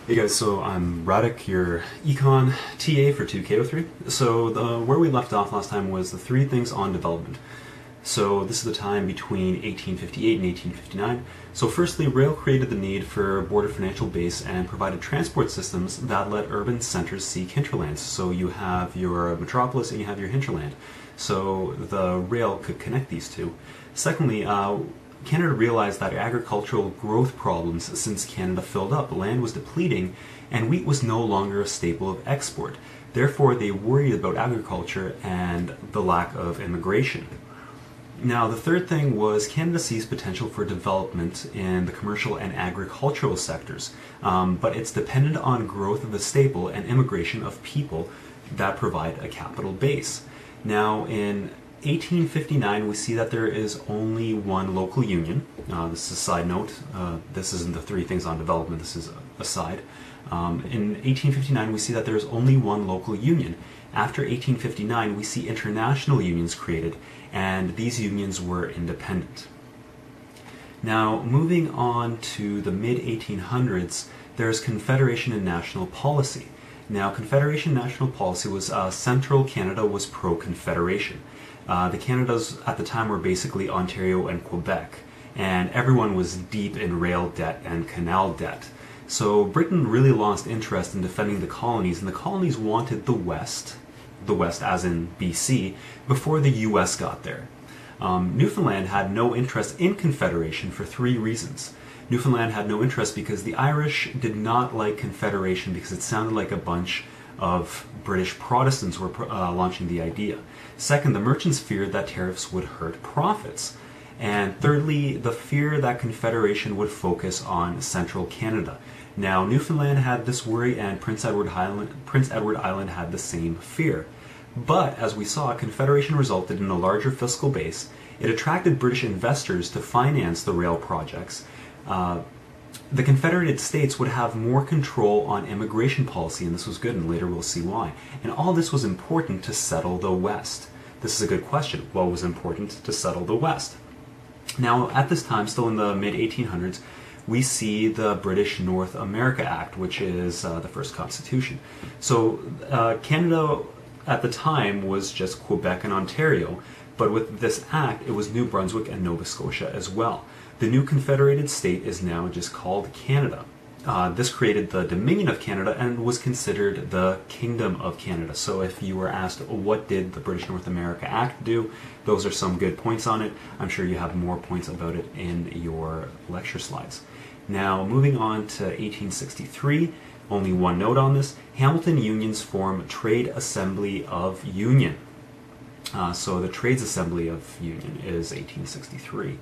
Hey guys, so I'm Radek, your Econ TA for 2K03. So where we left off last time was the three things on development. So this is the time between 1858 and 1859. So firstly, rail created the need for a border financial base and provided transport systems that let urban centers seek hinterlands. So you have your metropolis and you have your hinterland. So the rail could connect these two. Secondly, Canada realized that agricultural growth problems since Canada filled up, land was depleting, and wheat was no longer a staple of export. Therefore, they worried about agriculture and the lack of immigration. Now, the third thing was Canada sees potential for development in the commercial and agricultural sectors, but it's dependent on growth of the staple and immigration of people that provide a capital base. Now, in 1859, we see that there is only one local union. This is a side note. This isn't the three things on development. This is a side. In 1859, we see that there is only one local union. After 1859, we see international unions created, and these unions were independent. Now, moving on to the mid-1800s, there's Confederation and National Policy. Now, Confederation National Policy was central Canada was pro-Confederation. The Canadas at the time were basically Ontario and Quebec, and everyone was deep in rail debt and canal debt. So Britain really lost interest in defending the colonies, and the colonies wanted the West as in BC, before the US got there. Newfoundland had no interest in Confederation for three reasons. Newfoundland had no interest because the Irish did not like Confederation because it sounded like a bunch of British Protestants were launching the idea. Second, the merchants feared that tariffs would hurt profits. And thirdly, the fear that Confederation would focus on central Canada. Now, Newfoundland had this worry, and Prince Edward Island had the same fear. But, as we saw, Confederation resulted in a larger fiscal base. It attracted British investors to finance the rail projects. The Confederated States would have more control on immigration policy, and this was good, and later we'll see why. And all this was important to settle the West. This is a good question. What was important to settle the West? Now, at this time, still in the mid-1800s, we see the British North America Act, which is the first constitution. So Canada at the time was just Quebec and Ontario, but with this act, it was New Brunswick and Nova Scotia as well. The new Confederated State is now just called Canada. This created the Dominion of Canada and was considered the Kingdom of Canada. So if you were asked, what did the British North America Act do? Those are some good points on it. I'm sure you have more points about it in your lecture slides. Now, moving on to 1863, only one note on this. Hamilton unions form Trade Assembly of Union. So the Trades Assembly of Union is 1863.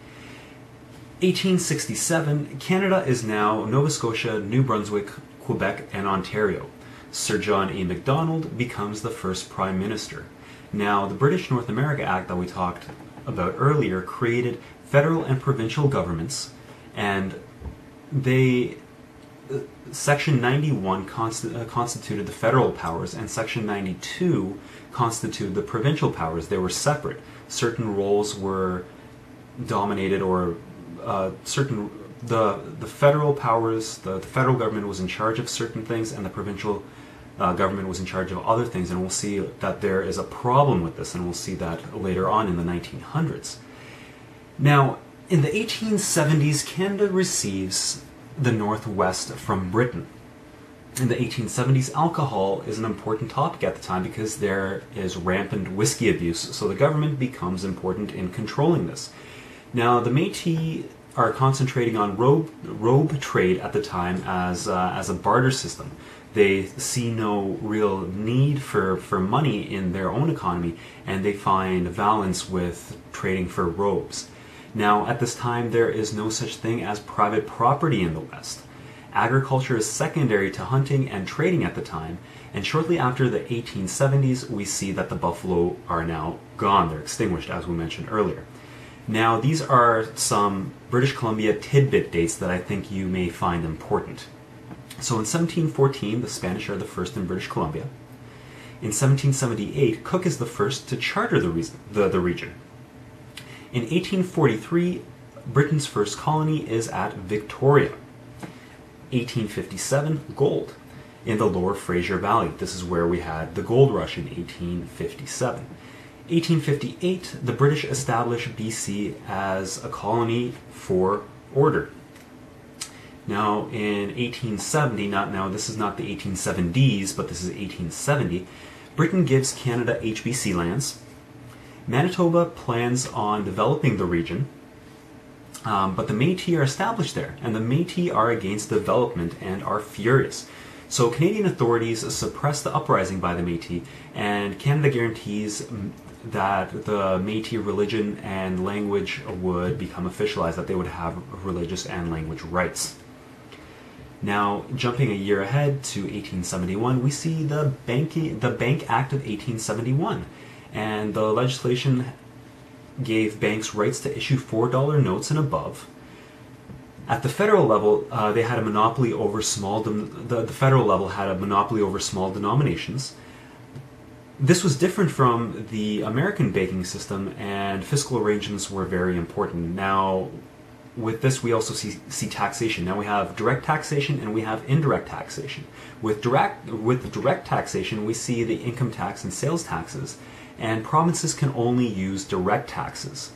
1867, Canada is now Nova Scotia, New Brunswick, Quebec, and Ontario. Sir John A. Macdonald becomes the first Prime Minister. Now, the British North America Act that we talked about earlier created federal and provincial governments, and Section 91 constituted the federal powers, and Section 92 constituted the provincial powers. They were separate. Certain roles were dominated or the federal powers, the federal government was in charge of certain things, and the provincial government was in charge of other things, and we'll see that there is a problem with this, and we'll see that later on in the 1900s. Now, in the 1870s, Canada receives the Northwest from Britain. In the 1870s, alcohol is an important topic at the time because there is rampant whiskey abuse, so the government becomes important in controlling this. Now, the Métis are concentrating on robe trade at the time as a barter system. They see no real need for money in their own economy, and they find valence with trading for robes. Now, at this time, there is no such thing as private property in the West. Agriculture is secondary to hunting and trading at the time, and shortly after the 1870s, we see that the buffalo are now gone. They're extinguished, as we mentioned earlier. Now, these are some British Columbia tidbit dates that I think you may find important. So in 1714, the Spanish are the first in British Columbia. In 1778, Cook is the first to charter the region. In 1843, Britain's first colony is at Victoria. 1857, gold in the lower Fraser Valley. This is where we had the gold rush in 1857. 1858, the British established BC as a colony for order. Now in 1870, this is not the 1870s, but this is 1870, Britain gives Canada HBC lands. Manitoba plans on developing the region, but the Métis are established there, and the Métis are against development and are furious. So Canadian authorities suppress the uprising by the Métis, and Canada guarantees that the Métis religion and language would become officialized, that they would have religious and language rights. Now, jumping a year ahead to 1871, we see the Bank Act of 1871, and the legislation gave banks rights to issue $4 notes and above. At the federal level, they had a monopoly over the federal level had a monopoly over small denominations. This was different from the American banking system, and fiscal arrangements were very important. Now, with this, we also see taxation. Now we have direct taxation and we have indirect taxation. With direct taxation, we see the income tax and sales taxes, and provinces can only use direct taxes.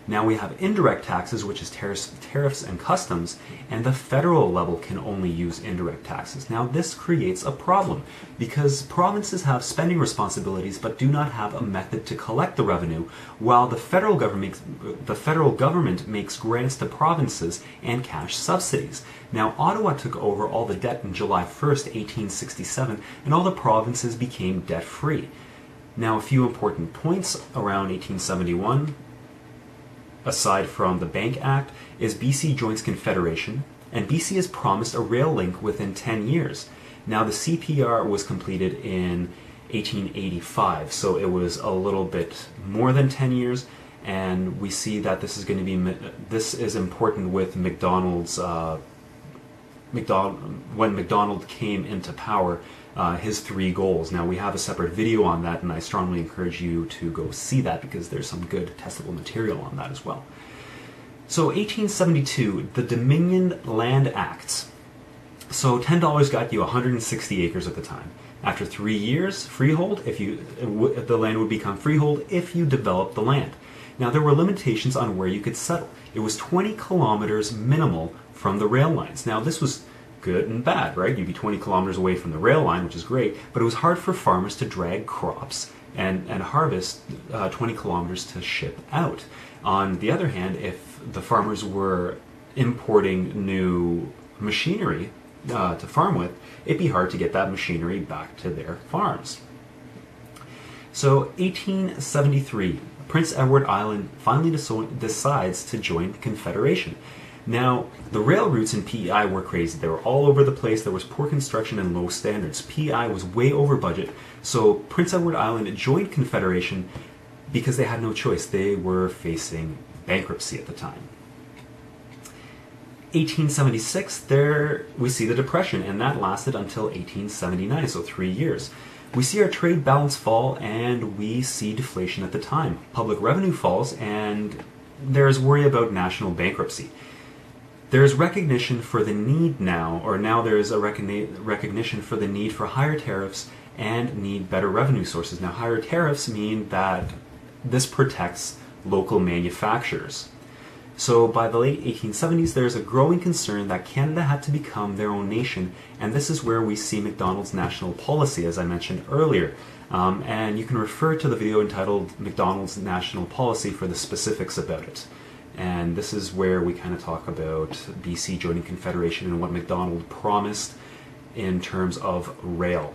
Now we have indirect taxes, which is tariffs and customs, and the federal level can only use indirect taxes. Now this creates a problem because provinces have spending responsibilities but do not have a method to collect the revenue, while the federal government makes grants to provinces and cash subsidies. Now Ottawa took over all the debt in July 1st, 1867, and all the provinces became debt-free. Now a few important points around 1871. Aside from the Bank Act, is BC joins Confederation, and BC is promised a rail link within 10 years. Now the CPR was completed in 1885, so it was a little bit more than 10 years, and we see that this is important with McDonald's, when McDonald came into power, his 3 goals. Now we have a separate video on that, and I strongly encourage you to go see that because there's some good testable material on that as well. So 1872, the Dominion Land Acts. So $10 got you 160 acres at the time. After 3 years, freehold, the land would become freehold if you developed the land. Now there were limitations on where you could settle. It was 20 kilometers minimal from the rail lines. Now this was good and bad, right? You'd be 20 kilometers away from the rail line, which is great, but it was hard for farmers to drag crops and harvest 20 kilometers to ship out. On the other hand, if the farmers were importing new machinery to farm with, it'd be hard to get that machinery back to their farms. So 1873, Prince Edward Island finally decides to join the Confederation. Now, the rail routes in PEI were crazy. They were all over the place. There was poor construction and low standards. PEI was way over budget, so Prince Edward Island joined Confederation because they had no choice. They were facing bankruptcy at the time. 1876, there we see the Depression, and that lasted until 1879, so 3 years. We see our trade balance fall, and we see deflation at the time. Public revenue falls, and there's worry about national bankruptcy. There's recognition for the need now, or now there's a recognition for the need for higher tariffs and need better revenue sources. Now, higher tariffs mean that this protects local manufacturers. So by the late 1870s, there's a growing concern that Canada had to become their own nation, and this is where we see McDonald's national policy, as I mentioned earlier. And you can refer to the video entitled McDonald's National Policy for the specifics about it. And this is where we kind of talk about BC joining Confederation and what McDonald promised in terms of rail.